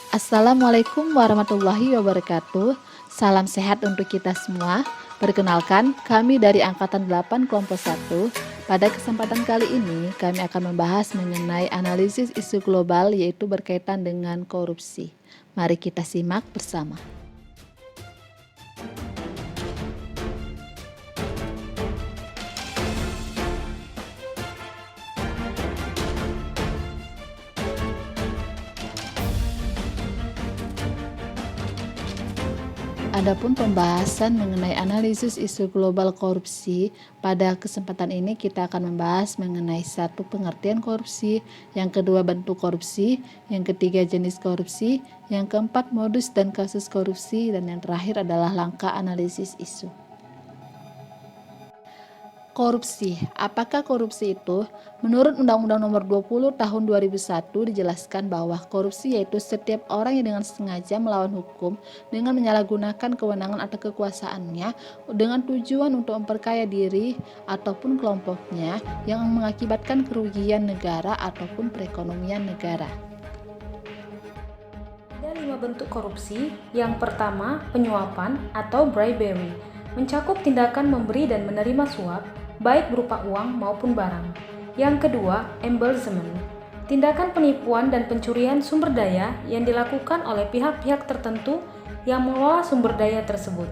Assalamualaikum warahmatullahi wabarakatuh. Salam sehat untuk kita semua. Perkenalkan, kami dari Angkatan 8 Kelompok 1. Pada kesempatan kali ini, kami akan membahas mengenai analisis isu global yaitu berkaitan dengan korupsi. Mari kita simak bersama. Adapun pembahasan mengenai analisis isu global korupsi, pada kesempatan ini kita akan membahas mengenai satu pengertian korupsi, yang kedua bentuk korupsi, yang ketiga jenis korupsi, yang keempat modus dan kasus korupsi, dan yang terakhir adalah langkah analisis isu. Korupsi. Apakah korupsi itu? Menurut Undang-Undang Nomor 20 Tahun 2001 dijelaskan bahwa korupsi yaitu setiap orang yang dengan sengaja melawan hukum dengan menyalahgunakan kewenangan atau kekuasaannya dengan tujuan untuk memperkaya diri ataupun kelompoknya yang mengakibatkan kerugian negara ataupun perekonomian negara. Ada 5 bentuk korupsi. Yang pertama, penyuapan atau bribery, mencakup tindakan memberi dan menerima suap, baik berupa uang maupun barang. Yang kedua, embezzlement, tindakan penipuan dan pencurian sumber daya yang dilakukan oleh pihak-pihak tertentu yang mengelola sumber daya tersebut.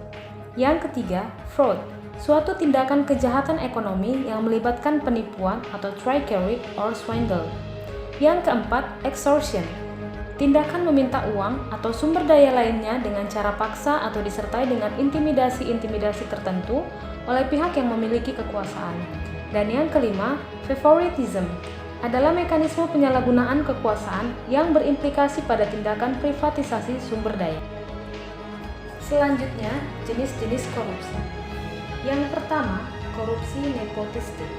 Yang ketiga, fraud, suatu tindakan kejahatan ekonomi yang melibatkan penipuan atau trickery or swindle. Yang keempat, extortion, tindakan meminta uang atau sumber daya lainnya dengan cara paksa atau disertai dengan intimidasi-intimidasi tertentu oleh pihak yang memiliki kekuasaan. Dan yang kelima, favoritism, adalah mekanisme penyalahgunaan kekuasaan yang berimplikasi pada tindakan privatisasi sumber daya. Selanjutnya, jenis-jenis korupsi. Yang pertama, korupsi nepotistik,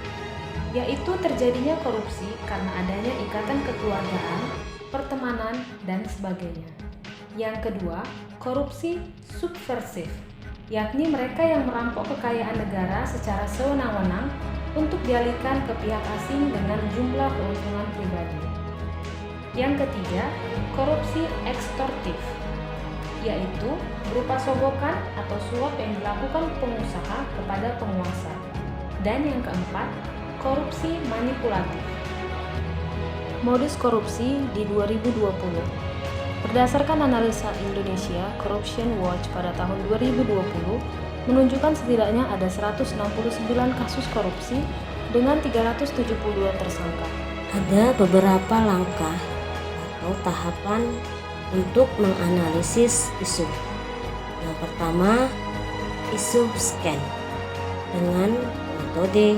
yaitu terjadinya korupsi karena adanya ikatan kekeluargaan, pertemanan, dan sebagainya. Yang kedua, korupsi subversif, yakni mereka yang merampok kekayaan negara secara sewenang-wenang untuk dialihkan ke pihak asing dengan jumlah keuntungan pribadi. Yang ketiga, korupsi ekstortif, yaitu berupa sogokan atau suap yang dilakukan pengusaha kepada penguasa. Dan yang keempat, korupsi manipulatif. Modus korupsi di 2020. Berdasarkan analisa Indonesia Corruption Watch pada tahun 2020, menunjukkan setidaknya ada 169 kasus korupsi dengan 372 tersangka. Ada beberapa langkah atau tahapan untuk menganalisis isu. Yang pertama, isu scan dengan metode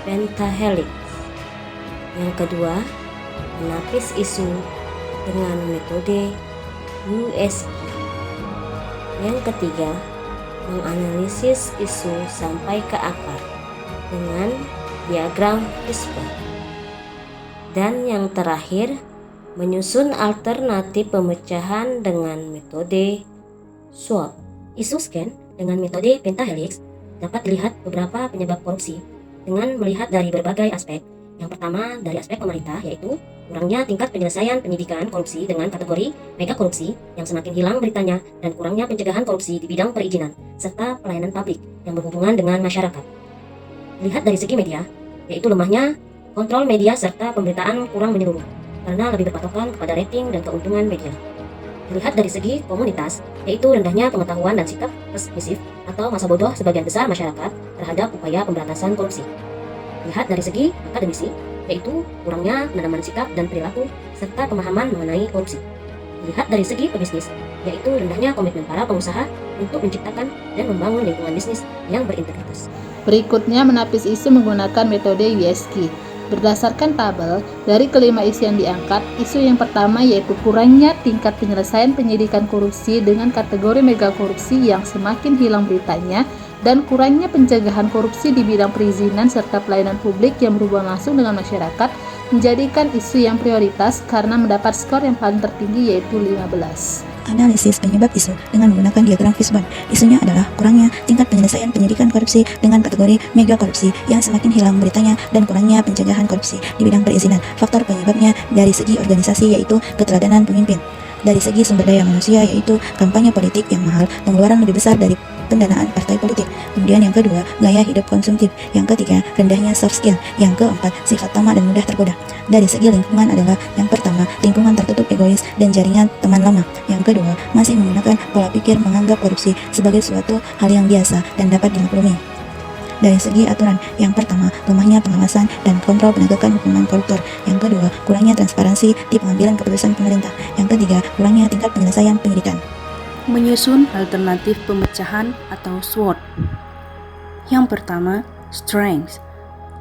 pentahelix. Yang kedua, menapis isu dengan metode USG. Yang ketiga, menganalisis isu sampai ke akar dengan diagram Fishbone. Dan yang terakhir, menyusun alternatif pemecahan dengan metode SWOT. Isu scan dengan metode pentahelix dapat dilihat beberapa penyebab korupsi dengan melihat dari berbagai aspek. Yang pertama, dari aspek pemerintah, yaitu kurangnya tingkat penyelesaian penyidikan korupsi dengan kategori mega korupsi yang semakin hilang beritanya dan kurangnya pencegahan korupsi di bidang perizinan serta pelayanan publik yang berhubungan dengan masyarakat. Lihat dari segi media, yaitu lemahnya kontrol media serta pemberitaan kurang menyeluruh karena lebih berpatokan kepada rating dan keuntungan media. Lihat dari segi komunitas, yaitu rendahnya pengetahuan dan sikap permisif atau masa bodoh sebagian besar masyarakat terhadap upaya pemberantasan korupsi. Lihat dari segi akademisi, yaitu kurangnya penanaman sikap dan perilaku serta pemahaman mengenai korupsi. Lihat dari segi pebisnis, yaitu rendahnya komitmen para pengusaha untuk menciptakan dan membangun lingkungan bisnis yang berintegritas. Berikutnya menapis isu menggunakan metode USG. Berdasarkan tabel, dari kelima isu yang diangkat, isu yang pertama yaitu kurangnya tingkat penyelesaian penyidikan korupsi dengan kategori mega korupsi yang semakin hilang beritanya, dan kurangnya pencegahan korupsi di bidang perizinan serta pelayanan publik yang berhubungan langsung dengan masyarakat menjadikan isu yang prioritas karena mendapat skor yang paling tertinggi yaitu 15. Analisis penyebab isu dengan menggunakan diagram Fishbone. Isunya adalah kurangnya tingkat penyelesaian penyidikan korupsi dengan kategori mega korupsi yang semakin hilang beritanya dan kurangnya pencegahan korupsi di bidang perizinan. Faktor penyebabnya dari segi organisasi yaitu keteladanan pemimpin. Dari segi sumber daya manusia, yaitu kampanye politik yang mahal, pengeluaran lebih besar dari pendanaan partai politik. Kemudian yang kedua, gaya hidup konsumtif. Yang ketiga, rendahnya soft skill. Yang keempat, sifat tamak dan mudah tergoda. Dari segi lingkungan adalah yang pertama, lingkungan tertutup, egois, dan jaringan teman lama. Yang kedua, masih menggunakan pola pikir menganggap korupsi sebagai suatu hal yang biasa dan dapat dimaklumi. Dari segi aturan, yang pertama, lemahnya pengawasan dan kontrol penegakan hukuman koruptor. Yang kedua, kurangnya transparansi di pengambilan keputusan pemerintah. Yang ketiga, kurangnya tingkat penyelesaian penyidikan. Menyusun alternatif pemecahan atau SWOT. Yang pertama, strength.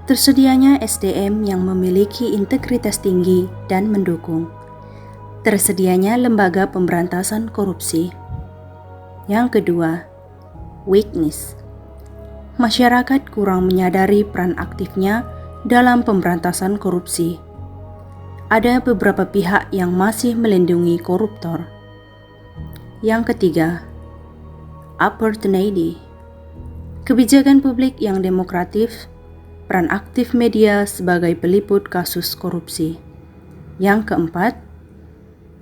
Tersedianya SDM yang memiliki integritas tinggi dan mendukung. Tersedianya lembaga pemberantasan korupsi. Yang kedua, weakness. Masyarakat kurang menyadari peran aktifnya dalam pemberantasan korupsi. Ada beberapa pihak yang masih melindungi koruptor. Yang ketiga, opportunity. Kebijakan publik yang demokratif, peran aktif media sebagai peliput kasus korupsi. Yang keempat,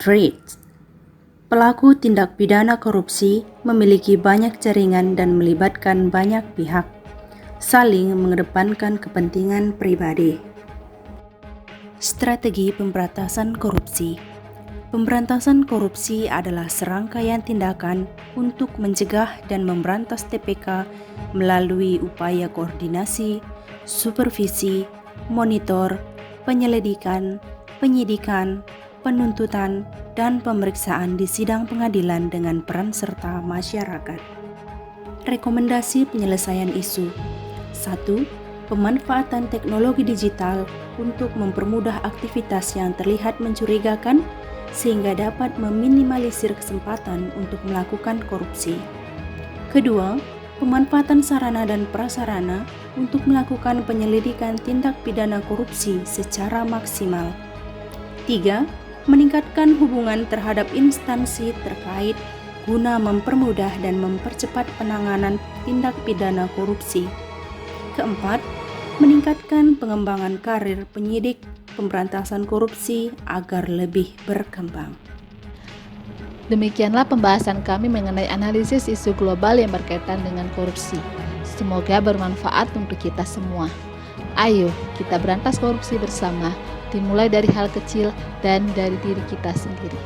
threats. Pelaku tindak pidana korupsi memiliki banyak jaringan dan melibatkan banyak pihak, saling mengedepankan kepentingan pribadi. Strategi pemberantasan korupsi. Pemberantasan korupsi adalah serangkaian tindakan untuk mencegah dan memberantas TPK melalui upaya koordinasi, supervisi, monitor, penyelidikan, penyidikan, penuntutan, dan pemeriksaan di sidang pengadilan dengan peran serta masyarakat. Rekomendasi penyelesaian isu. 1. Pemanfaatan teknologi digital untuk mempermudah aktivitas yang terlihat mencurigakan sehingga dapat meminimalisir kesempatan untuk melakukan korupsi. Kedua, pemanfaatan sarana dan prasarana untuk melakukan penyelidikan tindak pidana korupsi secara maksimal. 3. Meningkatkan hubungan terhadap instansi terkait guna mempermudah dan mempercepat penanganan tindak pidana korupsi. Keempat, meningkatkan pengembangan karir penyidik pemberantasan korupsi agar lebih berkembang. Demikianlah pembahasan kami mengenai analisis isu global yang berkaitan dengan korupsi. Semoga bermanfaat untuk kita semua. Ayo, kita berantas korupsi bersama, dimulai dari hal kecil dan dari diri kita sendiri.